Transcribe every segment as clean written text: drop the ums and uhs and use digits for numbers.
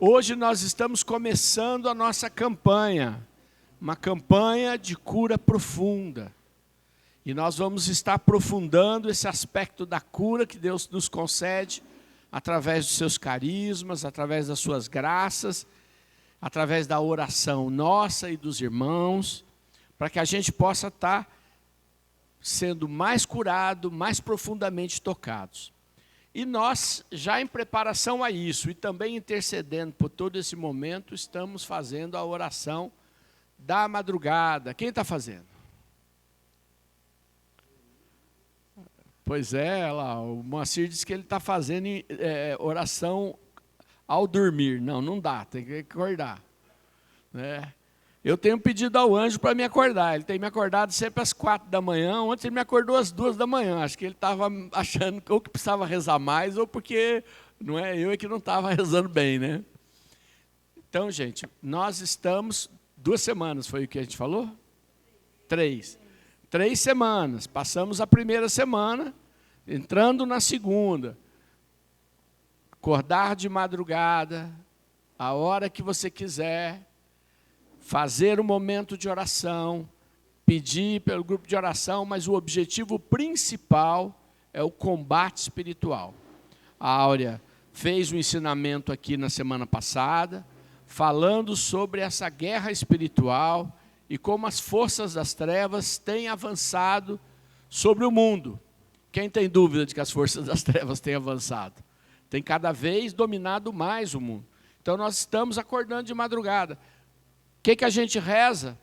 Hoje nós estamos começando a nossa campanha, uma campanha de cura profunda. E nós vamos estar aprofundando esse aspecto da cura que Deus nos concede através dos seus carismas, através das suas graças, através da oração nossa e dos irmãos, para que a gente possa estar sendo mais curado, mais profundamente tocados. E nós, já em preparação a isso, e também intercedendo por todo esse momento, estamos fazendo a oração da madrugada. Quem está fazendo? Pois é, lá, o Moacir disse que ele está fazendo oração ao dormir. Não dá, tem que acordar. Né? Eu tenho pedido ao anjo para me acordar. Ele tem me acordado sempre às 4 da manhã. Ontem ele me acordou às 2 da manhã. Acho que ele estava achando ou que precisava rezar mais, ou porque eu que não estava rezando bem, né? Então, gente, nós estamos 2 semanas, foi o que a gente falou? 3 semanas. Passamos a primeira semana, entrando na segunda. Acordar de madrugada, a hora que você quiser, fazer um momento de oração, pedir pelo grupo de oração, mas o objetivo principal é o combate espiritual. A Áurea fez um ensinamento aqui na semana passada, falando sobre essa guerra espiritual e como as forças das trevas têm avançado sobre o mundo. Quem tem dúvida de que as forças das trevas têm avançado? Tem cada vez dominado mais o mundo. Então nós estamos acordando de madrugada. O que a gente reza?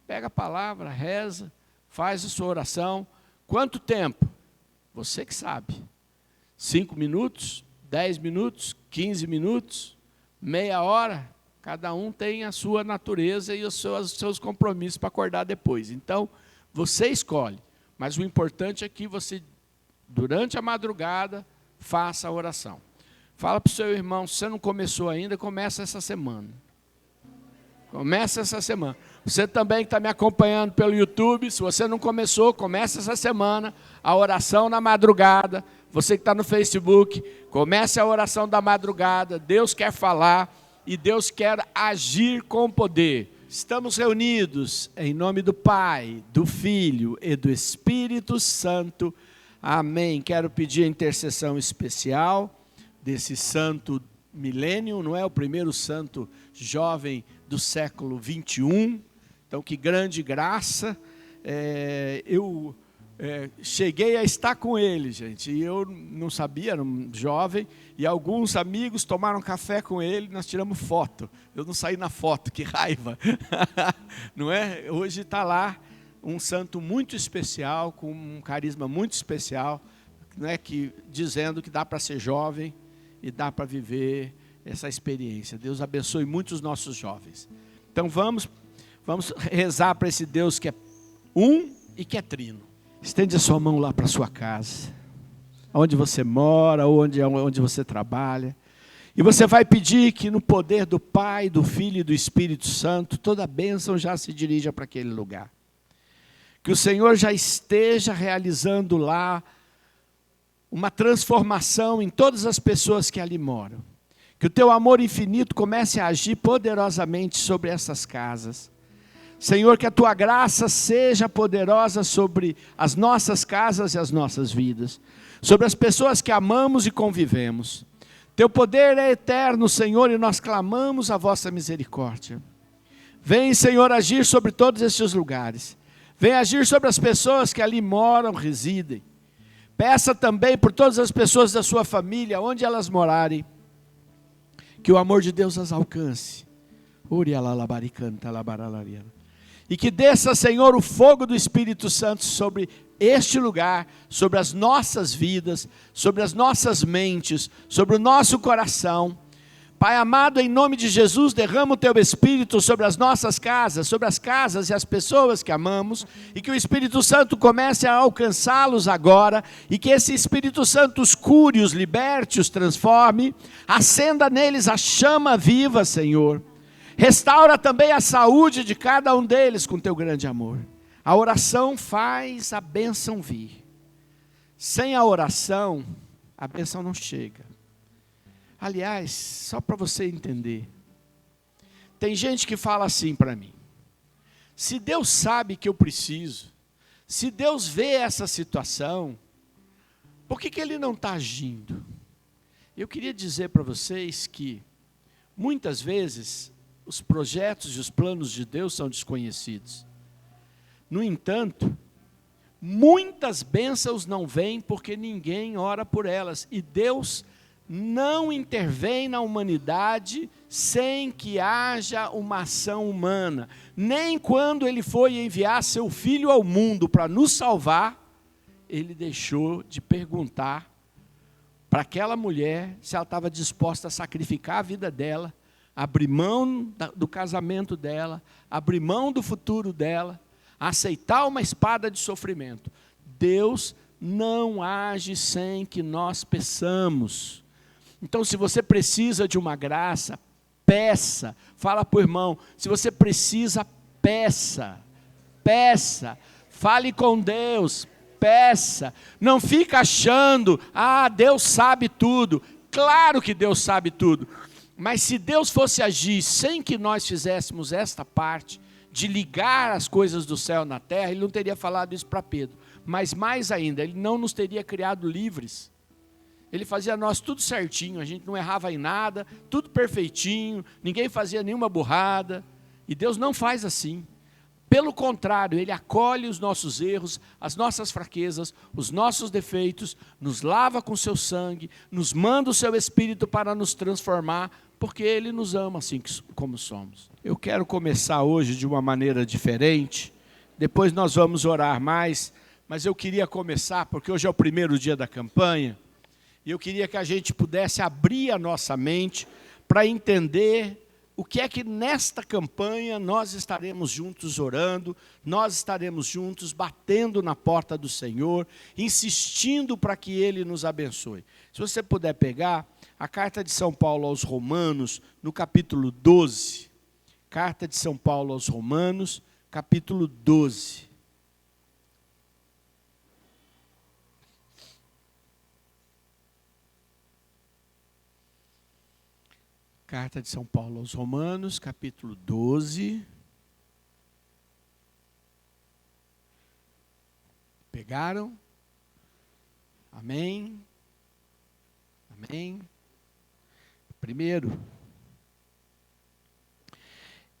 Pega a palavra, reza, faz a sua oração. Quanto tempo? Você que sabe. 5 minutos, 10 minutos, 15 minutos, meia hora. Cada um tem a sua natureza e os seus compromissos para acordar depois. Então, você escolhe. Mas o importante é que você, durante a madrugada, faça a oração. Fala para o seu irmão, se você não começou ainda, começa essa semana. Começa essa semana. Você também que está me acompanhando pelo YouTube, se você não começou, começa essa semana a oração na madrugada. Você que está no Facebook, comece a oração da madrugada. Deus quer falar e Deus quer agir com poder. Estamos reunidos em nome do Pai, do Filho e do Espírito Santo. Amém. Quero pedir a intercessão especial desse santo milênio, não é? O primeiro santo jovem do século 21. Então, que grande graça. Eu cheguei a estar com ele, gente, e eu não sabia, era um jovem, e alguns amigos tomaram café com ele, nós tiramos foto. Eu não saí na foto, que raiva. Não é? Hoje está lá um santo muito especial, com um carisma muito especial, né, dizendo que dá para ser jovem e dá para viver essa experiência. Deus abençoe muito os nossos jovens. Então vamos rezar para esse Deus que é um e que é trino. Estende a sua mão lá para a sua casa, onde você mora, ou onde você trabalha. E você vai pedir que no poder do Pai, do Filho e do Espírito Santo, toda a bênção já se dirija para aquele lugar. Que o Senhor já esteja realizando lá uma transformação em todas as pessoas que ali moram. Que o teu amor infinito comece a agir poderosamente sobre essas casas. Senhor, que a tua graça seja poderosa sobre as nossas casas e as nossas vidas, sobre as pessoas que amamos e convivemos. Teu poder é eterno, Senhor, e nós clamamos a vossa misericórdia. Vem, Senhor, agir sobre todos estes lugares. Vem agir sobre as pessoas que ali moram, residem. Peça também por todas as pessoas da sua família, onde elas morarem, que o amor de Deus as alcance. E que desça, Senhor, o fogo do Espírito Santo sobre este lugar, sobre as nossas vidas, sobre as nossas mentes, sobre o nosso coração. Pai amado, em nome de Jesus, derrama o teu Espírito sobre as nossas casas, sobre as casas e as pessoas que amamos, e que o Espírito Santo comece a alcançá-los agora, e que esse Espírito Santo os cure, os liberte, os transforme, acenda neles a chama viva, Senhor. Restaura também a saúde de cada um deles com teu grande amor. A oração faz a bênção vir. Sem a oração, a bênção não chega. Aliás, só para você entender, tem gente que fala assim para mim: se Deus sabe que eu preciso, se Deus vê essa situação, por que Ele não está agindo? Eu queria dizer para vocês que, muitas vezes, os projetos e os planos de Deus são desconhecidos. No entanto, muitas bênçãos não vêm porque ninguém ora por elas. E Deus não intervém na humanidade sem que haja uma ação humana. Nem quando Ele foi enviar seu Filho ao mundo para nos salvar, Ele deixou de perguntar para aquela mulher se ela estava disposta a sacrificar a vida dela, abrir mão do casamento dela, abrir mão do futuro dela, aceitar uma espada de sofrimento. Deus não age sem que nós peçamos. Então, se você precisa de uma graça, peça. Fala para o irmão, se você precisa, peça. Peça. Fale com Deus, peça. Não fica achando, Deus sabe tudo. Claro que Deus sabe tudo. Mas se Deus fosse agir sem que nós fizéssemos esta parte, de ligar as coisas do céu na terra, Ele não teria falado isso para Pedro. Mas mais ainda, Ele não nos teria criado livres. Ele fazia nós tudo certinho, a gente não errava em nada, tudo perfeitinho, ninguém fazia nenhuma burrada. E Deus não faz assim. Pelo contrário, Ele acolhe os nossos erros, as nossas fraquezas, os nossos defeitos, nos lava com seu sangue, nos manda o seu Espírito para nos transformar, porque Ele nos ama assim como somos. Eu quero começar hoje de uma maneira diferente, depois nós vamos orar mais, mas eu queria começar, porque hoje é o primeiro dia da campanha, e eu queria que a gente pudesse abrir a nossa mente para entender o que é que nesta campanha nós estaremos juntos orando, nós estaremos juntos batendo na porta do Senhor, insistindo para que Ele nos abençoe. Se você puder pegar a carta de São Paulo aos Romanos, no capítulo 12. Carta de São Paulo aos Romanos, capítulo 12. Carta de São Paulo aos Romanos, capítulo 12. Pegaram? Amém? Amém? Primeiro,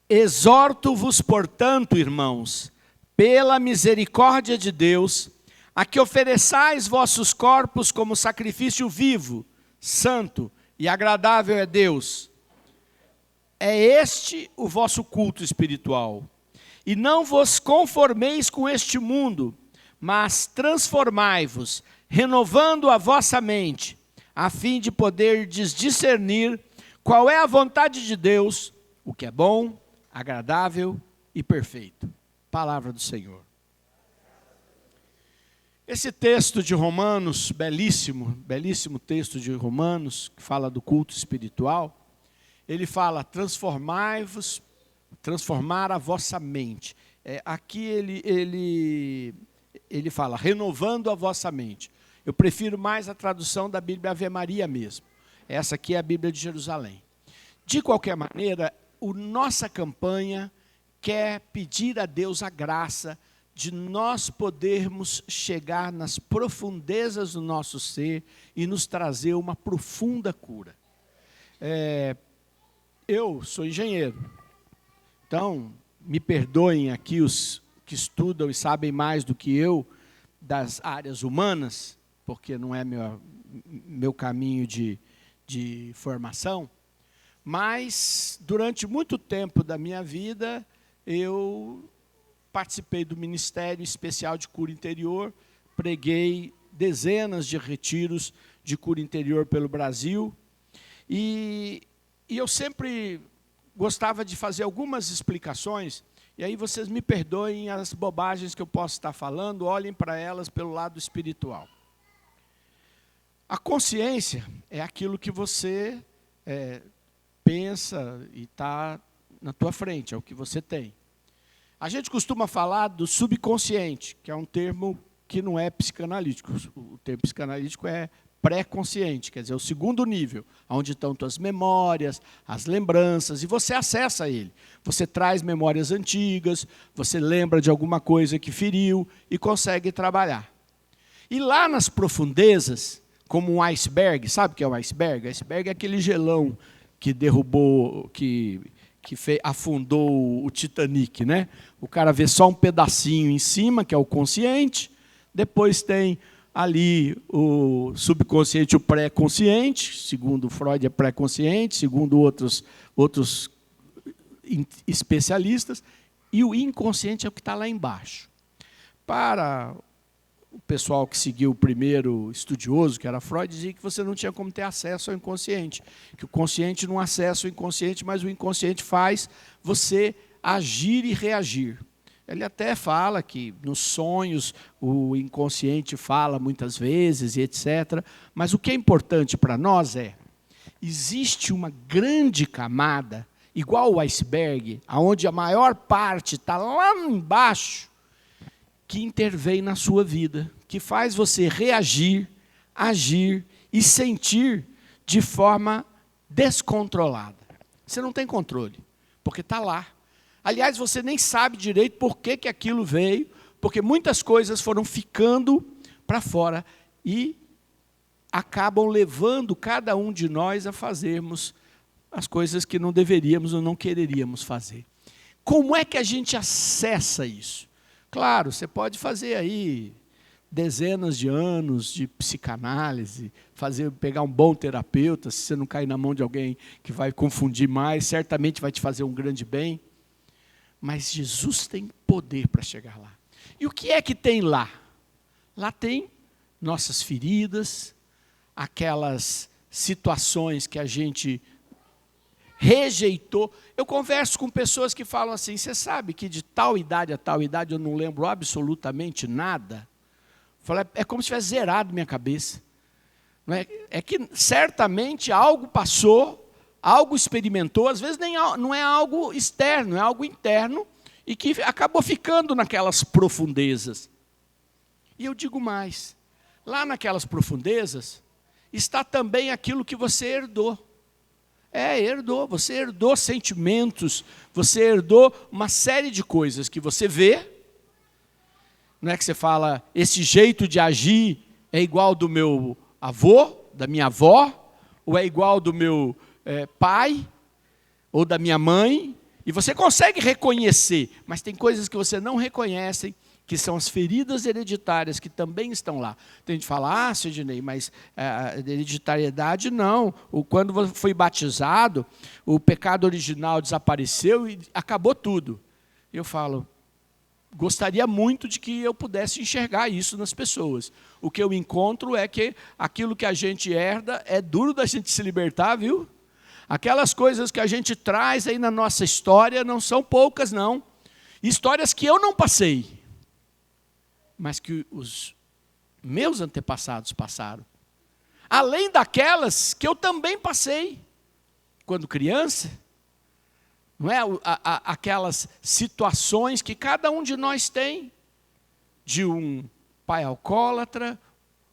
exorto-vos, portanto, irmãos, pela misericórdia de Deus, a que ofereçais vossos corpos como sacrifício vivo, santo e agradável a Deus. É este o vosso culto espiritual. E não vos conformeis com este mundo, mas transformai-vos, renovando a vossa mente, a fim de poderdes discernir qual é a vontade de Deus, o que é bom, agradável e perfeito. Palavra do Senhor. Esse texto de Romanos, belíssimo texto de Romanos, que fala do culto espiritual, ele fala, transformai-vos, transformar a vossa mente. Aqui ele fala, renovando a vossa mente. Eu prefiro mais a tradução da Bíblia Ave Maria mesmo. Essa aqui é a Bíblia de Jerusalém. De qualquer maneira, a nossa campanha quer pedir a Deus a graça de nós podermos chegar nas profundezas do nosso ser e nos trazer uma profunda cura. Eu sou engenheiro, então me perdoem aqui os que estudam e sabem mais do que eu das áreas humanas, porque não é meu caminho de formação, mas durante muito tempo da minha vida eu participei do Ministério Especial de Cura Interior, preguei dezenas de retiros de cura interior pelo Brasil, e eu sempre gostava de fazer algumas explicações, e aí vocês me perdoem as bobagens que eu posso estar falando, olhem para elas pelo lado espiritual. A consciência é aquilo que você pensa e está na tua frente, é o que você tem. A gente costuma falar do subconsciente, que é um termo que não é psicanalítico. O termo psicanalítico é pré-consciente, quer dizer, o segundo nível, onde estão tuas memórias, as lembranças, e você acessa ele. Você traz memórias antigas, você lembra de alguma coisa que feriu e consegue trabalhar. E lá nas profundezas, como um iceberg, sabe o que é um iceberg? Iceberg é aquele gelão que derrubou, afundou o Titanic, né? O cara vê só um pedacinho em cima, que é o consciente, depois tem ali o subconsciente, o pré-consciente, segundo Freud é pré-consciente, segundo outros especialistas, e o inconsciente é o que está lá embaixo. Para o pessoal que seguiu o primeiro estudioso, que era Freud, dizia que você não tinha como ter acesso ao inconsciente, que o consciente não acessa o inconsciente, mas o inconsciente faz você agir e reagir. Ele até fala que nos sonhos o inconsciente fala muitas vezes e etc. Mas o que é importante para nós existe uma grande camada, igual o iceberg, onde a maior parte está lá embaixo, que intervém na sua vida, que faz você reagir, agir e sentir de forma descontrolada. Você não tem controle, porque está lá. Aliás, você nem sabe direito por que aquilo veio, porque muitas coisas foram ficando para fora e acabam levando cada um de nós a fazermos as coisas que não deveríamos ou não quereríamos fazer. Como é que a gente acessa isso? Claro, você pode fazer aí dezenas de anos de psicanálise, pegar um bom terapeuta, se você não cair na mão de alguém que vai confundir mais, certamente vai te fazer um grande bem. Mas Jesus tem poder para chegar lá. E o que é que tem lá? Lá tem nossas feridas, aquelas situações que a gente rejeitou. Eu converso com pessoas que falam assim, você sabe que de tal idade a tal idade eu não lembro absolutamente nada? Falo, é como se tivesse zerado minha cabeça. É que certamente algo passou, algo experimentou, às vezes não é algo externo, é algo interno, e que acabou ficando naquelas profundezas. E eu digo mais, lá naquelas profundezas, está também aquilo que você herdou. Herdou, você herdou sentimentos, você herdou uma série de coisas que você vê. Não é que você fala, esse jeito de agir é igual do meu avô, da minha avó, ou é igual do meu pai, ou da minha mãe, e você consegue reconhecer, mas tem coisas que você não reconhece, que são as feridas hereditárias, que também estão lá. Tem gente que fala, Sidney, mas a hereditariedade não. Quando você foi batizado, o pecado original desapareceu e acabou tudo. Eu falo, gostaria muito de que eu pudesse enxergar isso nas pessoas. O que eu encontro é que aquilo que a gente herda é duro da gente se libertar, viu? Aquelas coisas que a gente traz aí na nossa história não são poucas, não. Histórias que eu não passei, mas que os meus antepassados passaram. Além daquelas que eu também passei, quando criança. Não é aquelas situações que cada um de nós tem, de um pai alcoólatra,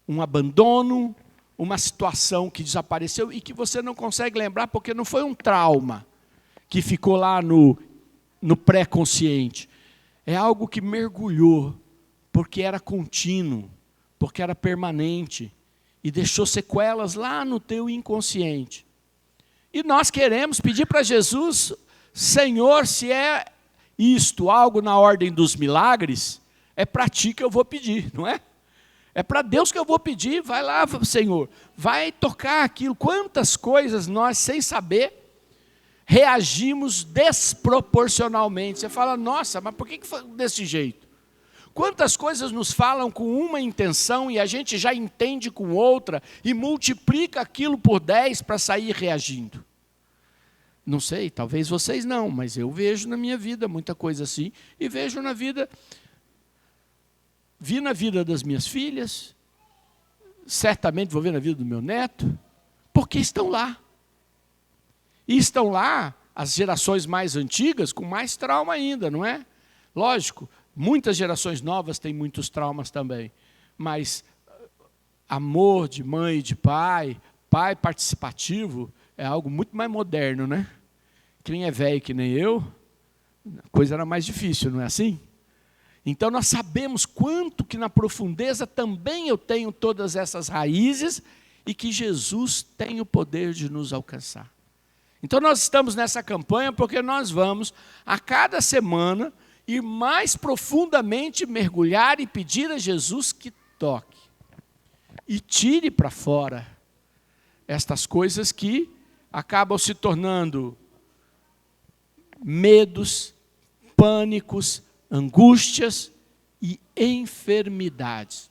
um abandono, uma situação que desapareceu e que você não consegue lembrar porque não foi um trauma que ficou lá no pré-consciente. É algo que mergulhou, porque era contínuo, porque era permanente e deixou sequelas lá no teu inconsciente. E nós queremos pedir para Jesus, Senhor, se é isto, algo na ordem dos milagres, é para ti que eu vou pedir, não é? É para Deus que eu vou pedir, vai lá, Senhor, vai tocar aquilo. Quantas coisas nós, sem saber, reagimos desproporcionalmente. Você fala, nossa, mas por que foi desse jeito? Quantas coisas nos falam com uma intenção e a gente já entende com outra e multiplica aquilo por 10 para sair reagindo? Não sei, talvez vocês não, mas eu vejo na minha vida muita coisa assim e vejo na vida... Vi na vida das minhas filhas, certamente vou ver na vida do meu neto, porque estão lá. E estão lá as gerações mais antigas com mais trauma ainda, não é? Lógico, muitas gerações novas têm muitos traumas também, mas amor de mãe e de pai, pai participativo, é algo muito mais moderno, né? Quem é velho que nem eu, a coisa era mais difícil, não é assim? Então nós sabemos quanto que na profundeza também eu tenho todas essas raízes e que Jesus tem o poder de nos alcançar. Então nós estamos nessa campanha porque nós vamos, a cada semana, ir mais profundamente mergulhar e pedir a Jesus que toque e tire para fora estas coisas que acabam se tornando medos, pânicos, angústias e enfermidades.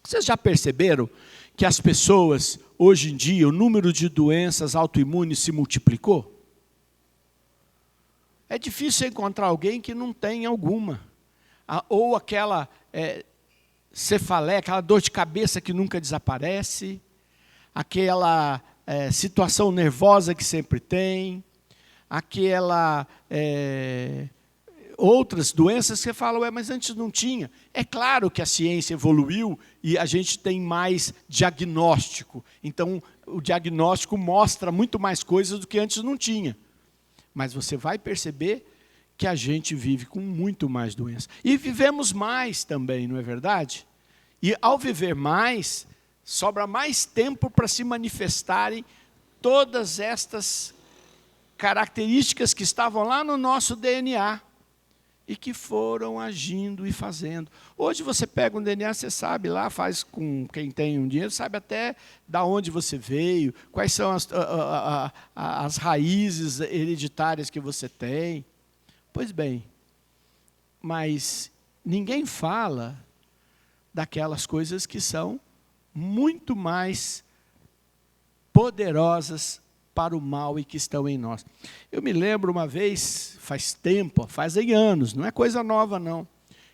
Vocês já perceberam que as pessoas, hoje em dia, o número de doenças autoimunes se multiplicou? É difícil encontrar alguém que não tem alguma. Ou aquela cefaleia, aquela dor de cabeça que nunca desaparece, aquela situação nervosa que sempre tem, aquela outras doenças que você fala, mas antes não tinha. É claro que a ciência evoluiu e a gente tem mais diagnóstico. Então, o diagnóstico mostra muito mais coisas do que antes não tinha. Mas você vai perceber que a gente vive com muito mais doenças. E vivemos mais também, não é verdade? E ao viver mais, sobra mais tempo para se manifestarem todas estas características que estavam lá no nosso DNA e que foram agindo e fazendo. Hoje você pega um DNA, você sabe lá, faz com quem tem um dinheiro, sabe até da onde você veio, quais são as raízes hereditárias que você tem. Pois bem, mas ninguém fala daquelas coisas que são muito mais poderosas para o mal e que estão em nós. Eu me lembro uma vez, faz tempo, fazem anos, não é coisa nova não,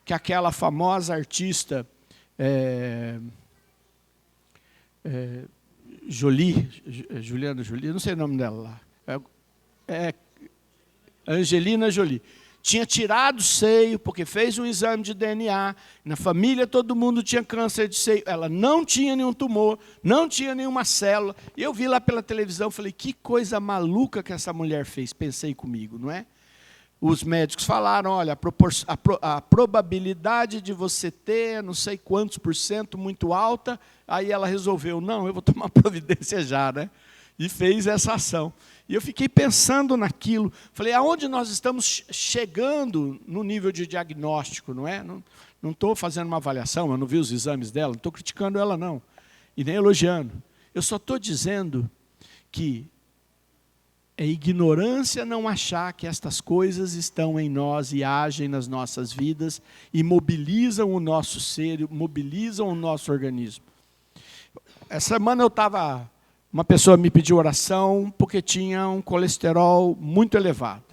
que aquela famosa artista Juliana Jolie, não sei o nome dela lá, Angelina Jolie, tinha tirado o seio, porque fez um exame de DNA, na família todo mundo tinha câncer de seio, ela não tinha nenhum tumor, não tinha nenhuma célula, e eu vi lá pela televisão, falei, que coisa maluca que essa mulher fez, pensei comigo, não é? Os médicos falaram, olha, a probabilidade de você ter não sei quantos % muito alta, aí ela resolveu, não, eu vou tomar providência já, né? E fez essa ação. E eu fiquei pensando naquilo, falei, aonde nós estamos chegando no nível de diagnóstico, não é? Não estou fazendo uma avaliação, eu não vi os exames dela, não estou criticando ela não, e nem elogiando. Eu só estou dizendo que é ignorância não achar que estas coisas estão em nós e agem nas nossas vidas e mobilizam o nosso ser, mobilizam o nosso organismo. Essa semana eu estava... Uma pessoa me pediu oração porque tinha um colesterol muito elevado.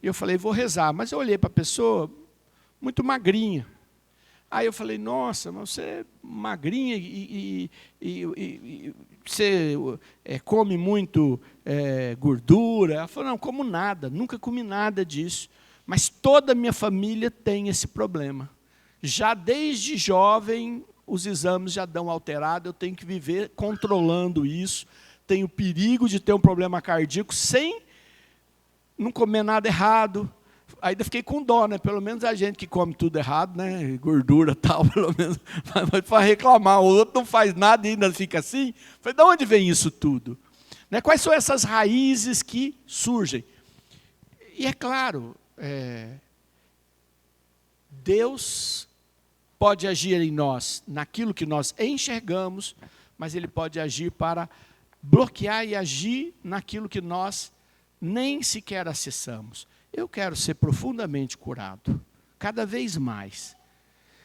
E eu falei, vou rezar. Mas eu olhei para a pessoa, muito magrinha. Aí eu falei, nossa, mas você é magrinha e você come muito gordura? Ela falou, não, como nada, nunca comi nada disso. Mas toda a minha família tem esse problema. Já desde jovem... os exames já dão alterado, eu tenho que viver controlando isso, tenho perigo de ter um problema cardíaco sem não comer nada errado. Ainda fiquei com dó, né? Pelo menos a gente que come tudo errado, né? Gordura e tal, pelo menos, para reclamar, o outro não faz nada e ainda fica assim. Falei, de onde vem isso tudo? Né? Quais são essas raízes que surgem? E é claro, Deus pode agir em nós, naquilo que nós enxergamos, mas Ele pode agir para bloquear e agir naquilo que nós nem sequer acessamos. Eu quero ser profundamente curado, cada vez mais.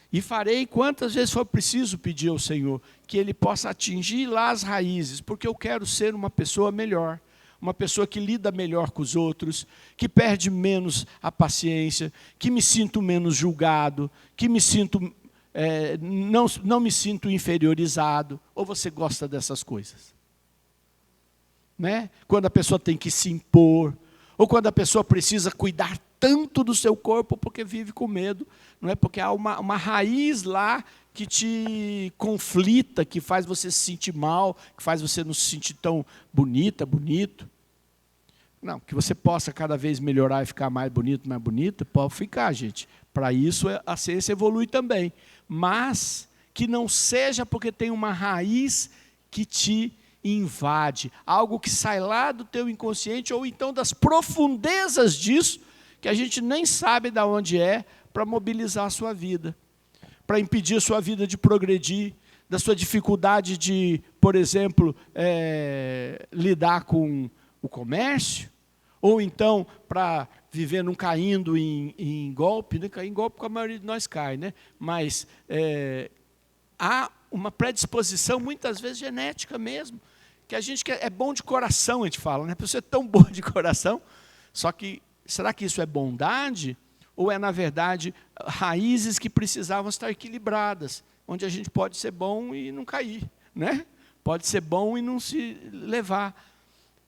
E farei quantas vezes for preciso pedir ao Senhor, que Ele possa atingir lá as raízes, porque eu quero ser uma pessoa melhor, uma pessoa que lida melhor com os outros, que perde menos a paciência, que me sinto menos julgado, que me sinto... não me sinto inferiorizado. Ou você gosta dessas coisas? Né? Quando a pessoa tem que se impor, ou quando a pessoa precisa cuidar tanto do seu corpo porque vive com medo, não é? Porque há uma raiz lá que te conflita, que faz você se sentir mal, que faz você não se sentir tão bonita, bonito. Não, que você possa cada vez melhorar e ficar mais bonito, mais bonita, pode ficar, gente. Para isso a ciência evolui também. Mas que não seja porque tem uma raiz que te invade, algo que sai lá do teu inconsciente ou então das profundezas disso, que a gente nem sabe de onde é, para mobilizar a sua vida, para impedir a sua vida de progredir, da sua dificuldade de, por exemplo, lidar com o comércio, ou então para viver não caindo em golpe, né? Cair em golpe com a maioria de nós cai, né? Mas há uma predisposição, muitas vezes genética mesmo, que a gente é bom de coração, a gente fala, né? A pessoa é tão boa de coração, só que será que isso é bondade? Ou é, na verdade, raízes que precisavam estar equilibradas, onde a gente pode ser bom e não cair, né? Pode ser bom e não se levar.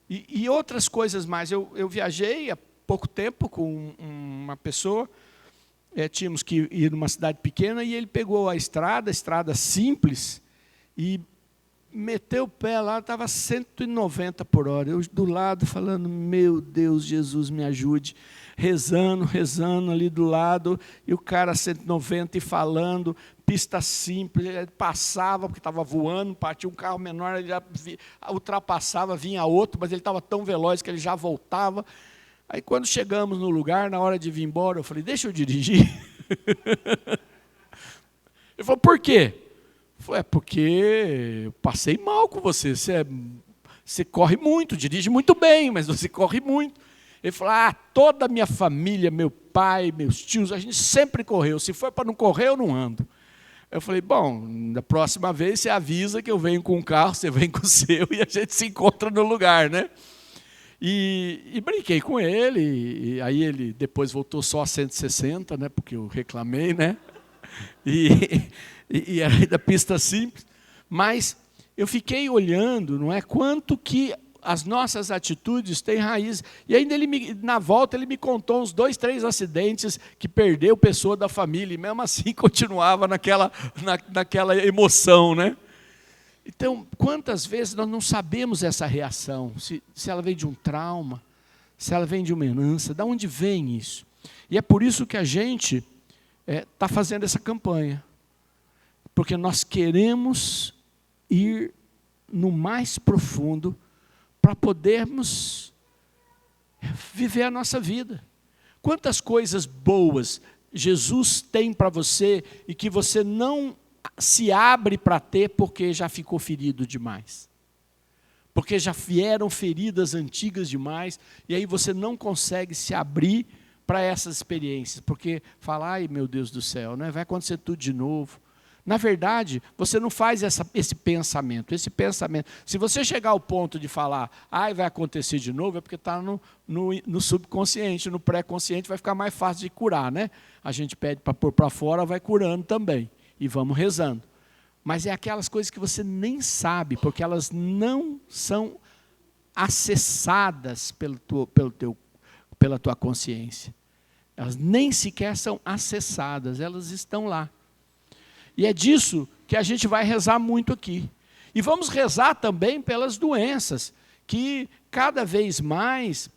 E outras coisas mais. Eu viajei há pouco tempo com uma pessoa, tínhamos que ir numa cidade pequena, e ele pegou a estrada simples, e meteu o pé lá, estava 190 por hora. Eu do lado falando, meu Deus, Jesus me ajude. Rezando ali do lado, e o cara 190 e falando, pista simples, ele passava, porque estava voando, partia um carro menor, ele já ultrapassava, vinha outro, mas ele estava tão veloz que ele já voltava. Aí quando chegamos no lugar, na hora de vir embora, eu falei, deixa eu dirigir. Ele falou, por quê? Eu falei, porque eu passei mal com você, você corre muito, dirige muito bem, mas você corre muito. Ele falou, toda a minha família, meu pai, meus tios, a gente sempre correu, se for para não correr, eu não ando. Eu falei, bom, da próxima vez você avisa que eu venho com um carro, você vem com o seu, e a gente se encontra no lugar, né? E brinquei com ele, e aí ele depois voltou só a 160, né, porque eu reclamei, né? E era da pista simples, mas eu fiquei olhando, não é, quanto que as nossas atitudes têm raiz. E ainda na volta ele me contou uns 2, 3 acidentes que perdeu pessoa da família, e mesmo assim continuava naquela emoção, né? Então, quantas vezes nós não sabemos essa reação, se ela vem de um trauma, se ela vem de uma herança, de onde vem isso? E é por isso que a gente está fazendo essa campanha, porque nós queremos ir no mais profundo para podermos viver a nossa vida. Quantas coisas boas Jesus tem para você e que você não se abre para ter porque já ficou ferido demais. Porque já vieram feridas antigas demais, e aí você não consegue se abrir para essas experiências, porque fala, ai meu Deus do céu, né? Vai acontecer tudo de novo. Na verdade, você não faz esse pensamento. Se você chegar ao ponto de falar, vai acontecer de novo, é porque está no subconsciente, no pré-consciente, vai ficar mais fácil de curar, né? A gente pede para pôr para fora, vai curando também, e vamos rezando. Mas é aquelas coisas que você nem sabe, porque elas não são acessadas pela tua consciência. Elas nem sequer são acessadas, elas estão lá. E é disso que a gente vai rezar muito aqui. E vamos rezar também pelas doenças, que cada vez mais,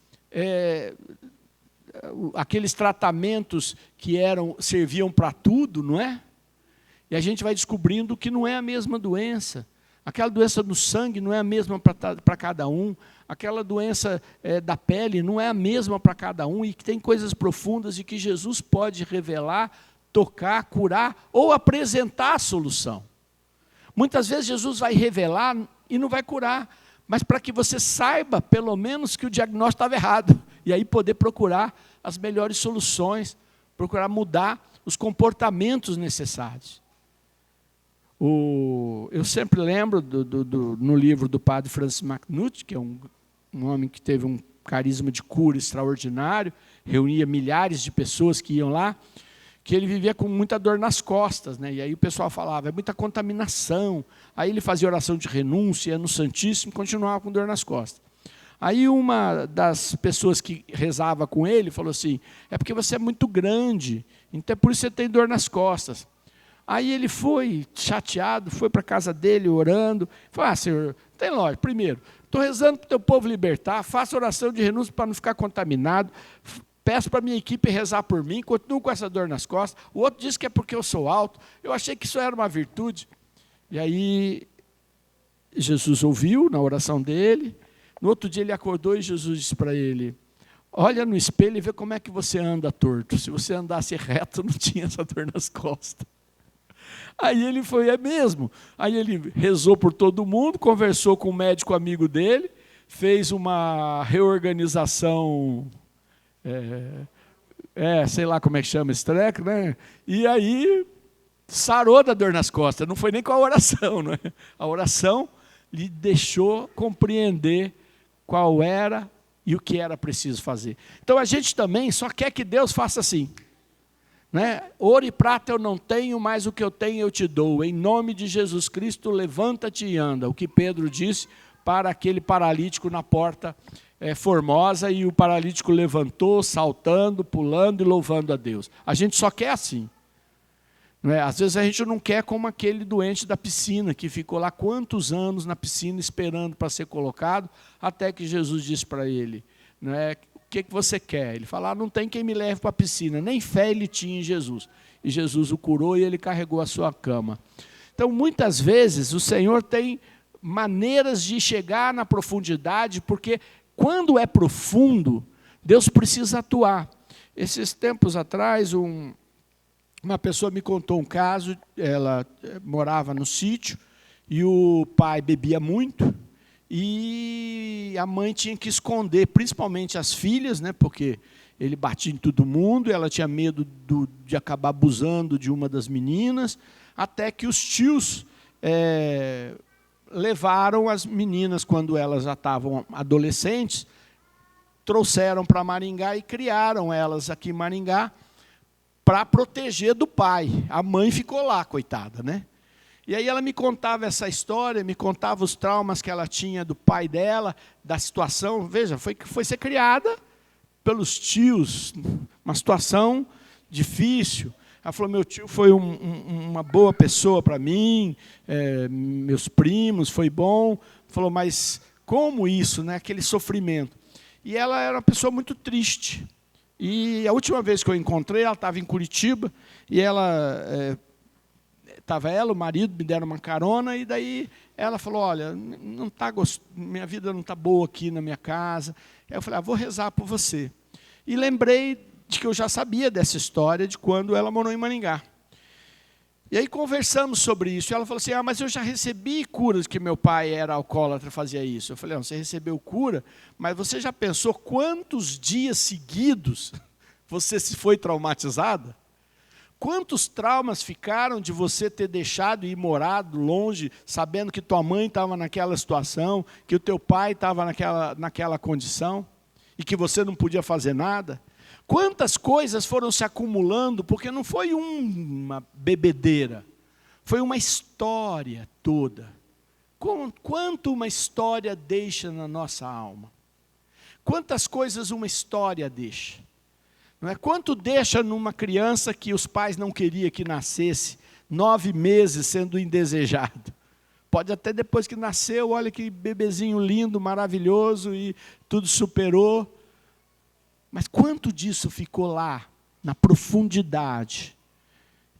aqueles tratamentos que serviam para tudo, não é? E a gente vai descobrindo que não é a mesma doença. Aquela doença no sangue não é a mesma para cada um. Aquela doença da pele não é a mesma para cada um. E que tem coisas profundas e que Jesus pode revelar, tocar, curar ou apresentar a solução. Muitas vezes Jesus vai revelar e não vai curar, mas para que você saiba, pelo menos, que o diagnóstico estava errado, e aí poder procurar as melhores soluções, procurar mudar os comportamentos necessários. Eu sempre lembro no livro do padre Francis MacNutt, que é um homem que teve um carisma de cura extraordinário, reunia milhares de pessoas que iam lá, que ele vivia com muita dor nas costas, né? E aí o pessoal falava, é muita contaminação. Aí ele fazia oração de renúncia, ia no Santíssimo, continuava com dor nas costas. Aí uma das pessoas que rezava com ele falou assim, é porque você é muito grande, então é por isso que você tem dor nas costas. Aí ele foi chateado, foi para a casa dele orando. Falou, Senhor, tem lógica. Primeiro, estou rezando para o teu povo libertar, faço oração de renúncia para não ficar contaminado, peço para a minha equipe rezar por mim, continuo com essa dor nas costas. O outro disse que é porque eu sou alto. Eu achei que isso era uma virtude. E aí, Jesus ouviu na oração dele. No outro dia ele acordou e Jesus disse para ele, olha no espelho e vê como é que você anda torto. Se você andasse reto, não tinha essa dor nas costas. Aí ele foi, é mesmo. Aí ele rezou por todo mundo, conversou com o médico amigo dele, fez uma reorganização, sei lá como é que chama esse treco, né? E aí sarou da dor nas costas. Não foi nem com a oração, não é? A oração lhe deixou compreender qual era e o que era preciso fazer. Então a gente também só quer que Deus faça assim. Né? Ouro e prata eu não tenho, mas o que eu tenho eu te dou. Em nome de Jesus Cristo, levanta-te e anda. O que Pedro disse para aquele paralítico na porta Formosa, e o paralítico levantou, saltando, pulando e louvando a Deus. A gente só quer assim. Não é? Às vezes a gente não quer como aquele doente da piscina, que ficou lá quantos anos na piscina esperando para ser colocado, até que Jesus disse para ele, não é? O que você quer? Ele falou, não tem quem me leve para a piscina. Nem fé ele tinha em Jesus. E Jesus o curou e ele carregou a sua cama. Então, muitas vezes, o Senhor tem maneiras de chegar na profundidade, porque quando é profundo, Deus precisa atuar. Esses tempos atrás, uma pessoa me contou um caso, ela morava no sítio, e o pai bebia muito, e a mãe tinha que esconder, principalmente as filhas, né, porque ele batia em todo mundo, ela tinha medo de acabar abusando de uma das meninas, até que os tios levaram as meninas, quando elas já estavam adolescentes, trouxeram para Maringá e criaram elas aqui em Maringá para proteger do pai. A mãe ficou lá, coitada, né? E aí ela me contava essa história, me contava os traumas que ela tinha do pai dela, da situação. Veja, foi ser criada pelos tios, uma situação difícil. Ela falou, meu tio foi uma boa pessoa para mim, meus primos, foi bom. Falou, mas como isso, né? Aquele sofrimento. E ela era uma pessoa muito triste. E a última vez que eu encontrei, ela estava em Curitiba, e estava ela, o marido, me deram uma carona, e daí ela falou, olha, minha vida não está boa aqui na minha casa. Aí eu falei, vou rezar por você. E lembrei de que eu já sabia dessa história, de quando ela morou em Maringá. E aí conversamos sobre isso, e ela falou assim, mas eu já recebi curas, que meu pai era alcoólatra, fazia isso. Eu falei, não, você recebeu cura, mas você já pensou quantos dias seguidos você se foi traumatizada? Quantos traumas ficaram de você ter deixado e ir morado longe, sabendo que tua mãe estava naquela situação, que o teu pai estava naquela condição, e que você não podia fazer nada? Quantas coisas foram se acumulando, porque não foi uma bebedeira, foi uma história toda. Quanto uma história deixa na nossa alma? Quantas coisas uma história deixa? Não é? Quanto deixa numa criança que os pais não queriam que nascesse, 9 meses sendo indesejado? Pode até depois que nasceu, olha que bebezinho lindo, maravilhoso, e tudo superou. Mas quanto disso ficou lá, na profundidade,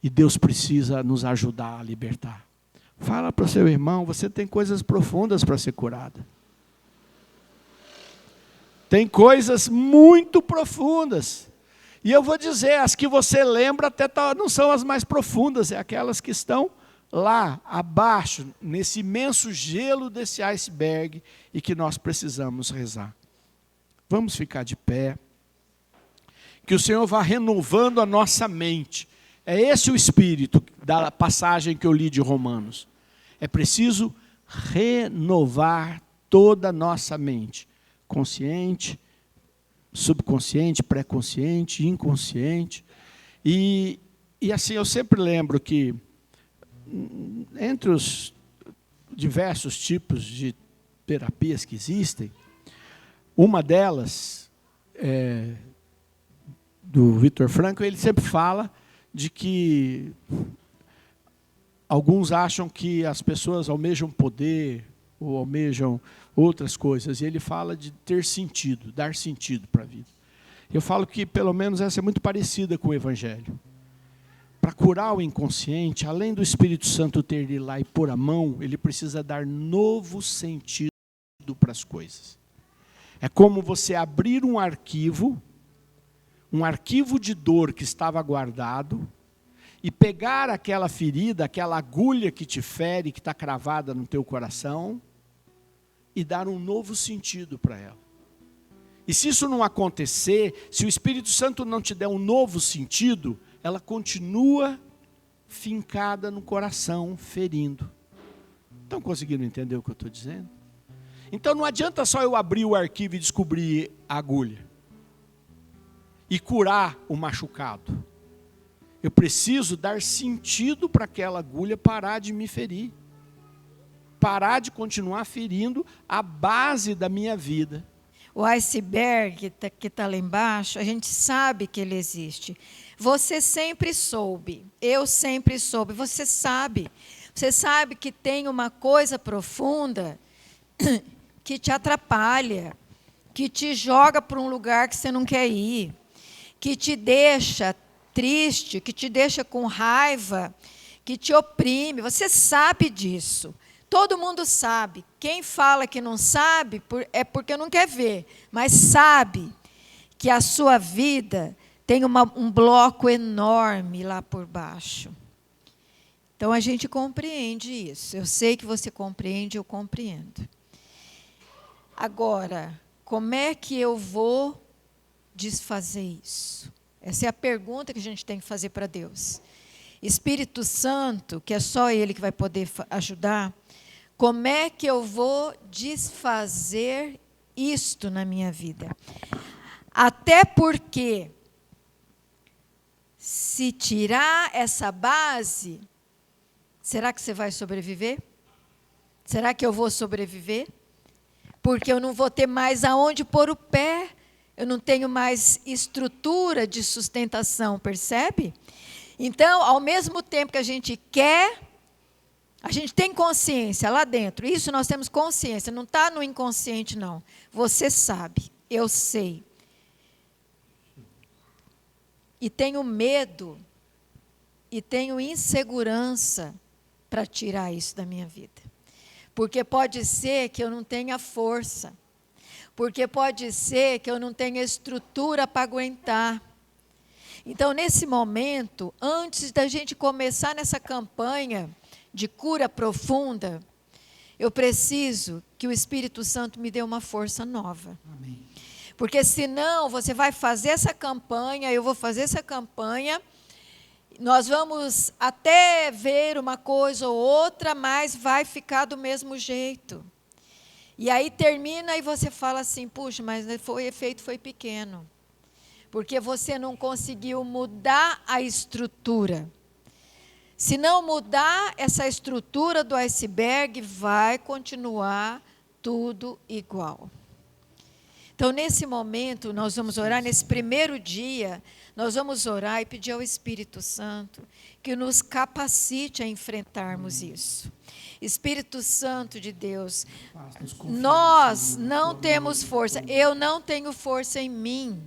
e Deus precisa nos ajudar a libertar? Fala para o seu irmão, você tem coisas profundas para ser curada. Tem coisas muito profundas. E eu vou dizer, as que você lembra até não são as mais profundas, é aquelas que estão lá, abaixo, nesse imenso gelo desse iceberg, e que nós precisamos rezar. Vamos ficar de pé. Que o Senhor vá renovando a nossa mente. É esse o espírito da passagem que eu li de Romanos. É preciso renovar toda a nossa mente. Consciente, subconsciente, pré-consciente, inconsciente. E assim, eu sempre lembro que, entre os diversos tipos de terapias que existem, uma delas do Viktor Frankl, ele sempre fala de que Alguns acham que as pessoas almejam poder ou almejam outras coisas. E ele fala de ter sentido, dar sentido para a vida. Eu falo que, pelo menos, essa é muito parecida com o Evangelho. Para curar o inconsciente, além do Espírito Santo ter de ir lá e pôr a mão, ele precisa dar novo sentido para as coisas. É como você abrir um arquivo de dor que estava guardado, e pegar aquela ferida, aquela agulha que te fere, que está cravada no teu coração, e dar um novo sentido para ela. E se isso não acontecer, se o Espírito Santo não te der um novo sentido, ela continua fincada no coração, ferindo. Estão conseguindo entender o que eu estou dizendo? Então não adianta só eu abrir o arquivo e descobrir a agulha e curar o machucado. Eu preciso dar sentido para aquela agulha parar de me ferir. Parar de continuar ferindo a base da minha vida. O iceberg que está lá embaixo, a gente sabe que ele existe. Você sempre soube, eu sempre soube, você sabe. Você sabe que tem uma coisa profunda que te atrapalha, que te joga para um lugar que você não quer ir, que te deixa triste, que te deixa com raiva, que te oprime. Você sabe disso. Todo mundo sabe. Quem fala que não sabe é porque não quer ver, mas sabe que a sua vida tem um bloco enorme lá por baixo. Então a gente compreende isso. Eu sei que você compreende, eu compreendo. Agora, como é que eu vou desfazer isso? Essa é a pergunta que a gente tem que fazer para Deus. Espírito Santo, que é só Ele que vai poder ajudar, como é que eu vou desfazer isto na minha vida? Até porque, se tirar essa base, será que você vai sobreviver? Será que eu vou sobreviver? Porque eu não vou ter mais aonde pôr o pé. Eu não tenho mais estrutura de sustentação, percebe? Então, ao mesmo tempo que a gente quer, a gente tem consciência lá dentro. Isso nós temos consciência, não está no inconsciente, não. Você sabe, eu sei. E tenho medo, e tenho insegurança para tirar isso da minha vida. Porque pode ser que eu não tenha força. Porque pode ser que eu não tenha estrutura para aguentar. Então, nesse momento, antes da gente começar nessa campanha de cura profunda, eu preciso que o Espírito Santo me dê uma força nova. Amém. Porque senão você vai fazer essa campanha, eu vou fazer essa campanha, nós vamos até ver uma coisa ou outra, mas vai ficar do mesmo jeito. E aí termina e você fala assim, puxa, mas o efeito foi pequeno. Porque você não conseguiu mudar a estrutura. Se não mudar essa estrutura do iceberg, vai continuar tudo igual. Então, nesse momento, nós vamos orar, nesse primeiro dia, nós vamos orar e pedir ao Espírito Santo que nos capacite a enfrentarmos isso. Espírito Santo de Deus, nós não temos força, eu não tenho força em mim,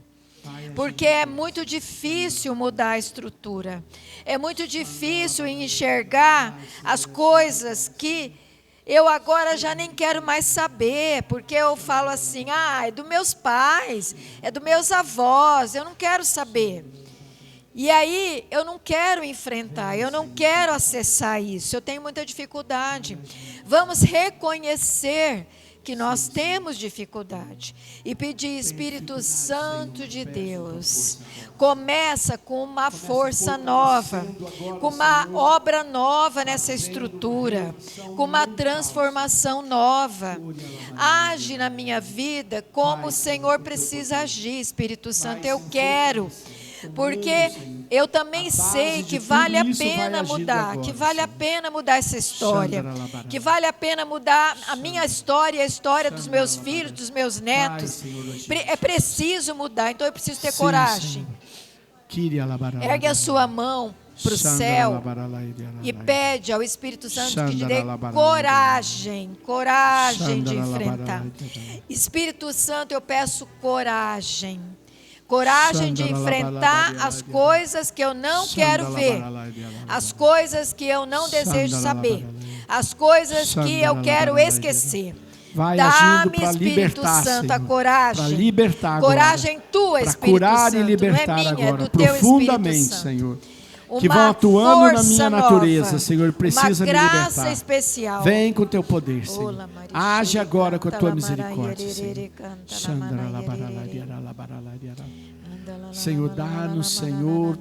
porque é muito difícil mudar a estrutura, é muito difícil enxergar as coisas que eu agora já nem quero mais saber, porque eu falo assim, é dos meus pais, é dos meus avós, eu não quero saber. E aí, eu não quero enfrentar, eu não quero acessar isso, eu tenho muita dificuldade. Vamos reconhecer que nós temos dificuldade e pedir, Espírito Santo de Deus, começa com uma força nova, com uma obra nova nessa estrutura, com uma transformação nova. Age na minha vida como o Senhor precisa agir, Espírito Santo, eu quero. Porque eu também sei que vale a pena mudar, que vale a pena mudar essa história, que vale a pena mudar a minha história e a história dos meus filhos, dos meus netos. É preciso mudar, então eu preciso ter coragem. Ergue a sua mão para o céu e pede ao Espírito Santo que te dê coragem de enfrentar. Espírito Santo, eu peço coragem de enfrentar as coisas que eu não quero ver, as coisas que eu não desejo saber, as coisas que eu quero esquecer. Dá-me, Espírito Santo, a coragem, coragem tua, Espírito Santo, não é minha, é do teu Espírito Santo. Senhor. Que vão atuando na minha natureza, Senhor, precisa me libertar. Especial. Vem com o teu poder, Senhor. Age agora com a tua misericórdia, Senhor. Senhor, dá-nos, Senhor,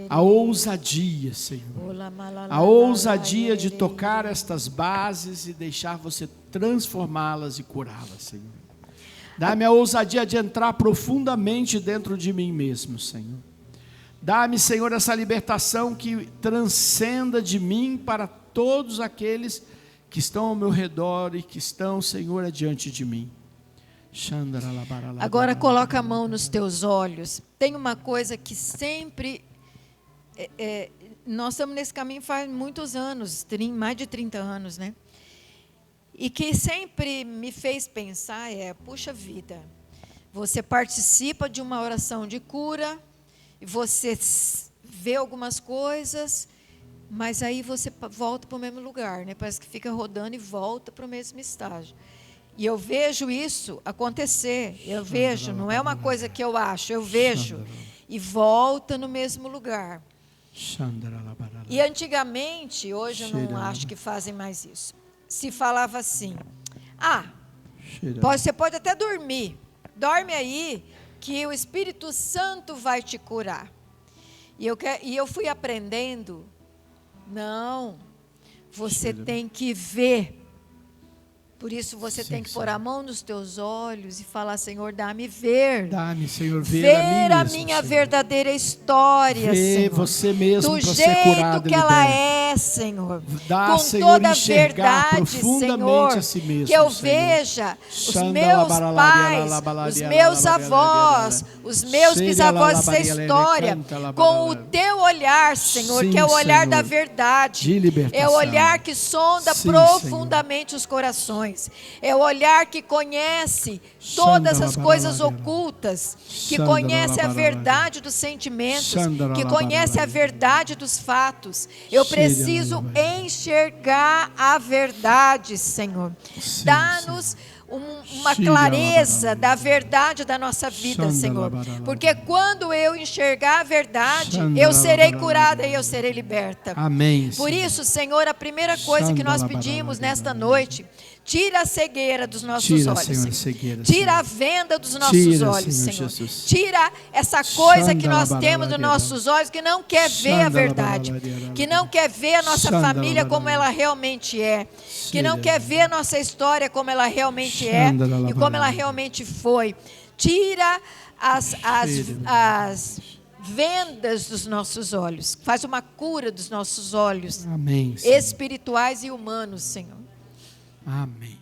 a ousadia, Senhor. A ousadia de tocar estas bases e deixar você transformá-las e curá-las, Senhor. Dá-me a ousadia de entrar profundamente dentro de mim mesmo, Senhor. Dá-me, Senhor, essa libertação que transcenda de mim para todos aqueles que estão ao meu redor e que estão, Senhor, adiante de mim. Agora coloca a mão nos teus olhos. Tem uma coisa que sempre... nós estamos nesse caminho faz muitos anos, mais de 30 anos, né? E que sempre me fez pensar puxa vida, você participa de uma oração de cura, e você vê algumas coisas, mas aí você volta para o mesmo lugar, né? Parece que fica rodando e volta para o mesmo estágio. E eu vejo isso acontecer, eu vejo, não é uma coisa que eu acho, eu vejo, e volta no mesmo lugar. E antigamente, hoje eu não acho que fazem mais isso, se falava assim, você pode até dorme aí, que o Espírito Santo vai te curar. E eu fui aprendendo, não, você tem que ver. Por isso você tem que pôr a mão nos teus olhos e falar, Senhor, dá-me ver. Dá-me, Senhor, ver a minha verdadeira história, Senhor. Você mesmo do jeito que ela é, Senhor. Com toda a verdade, Senhor. Que eu veja os meus pais, os meus avós, os meus bisavós, essa história, com o teu olhar, Senhor, que é o olhar da verdade. É o olhar que sonda profundamente os corações. É o olhar que conhece todas as coisas ocultas, que conhece a verdade dos sentimentos, que conhece a verdade dos fatos. Eu preciso enxergar a verdade, Senhor. Dá-nos uma clareza da verdade da nossa vida, Senhor. Porque quando eu enxergar a verdade, eu serei curada e eu serei liberta. Amém. Por isso, Senhor, a primeira coisa que nós pedimos nesta noite, tira a cegueira dos nossos olhos, Senhor. Tira a venda dos nossos olhos, Senhor. Tira essa coisa que nós temos nos nossos olhos, que não quer ver a verdade, que não quer ver a nossa família como ela realmente é, que não quer ver a nossa história como ela realmente é e como ela realmente foi. Tira as vendas dos nossos olhos. Faz uma cura dos nossos olhos. Amém, espirituais e humanos, Senhor. Amém.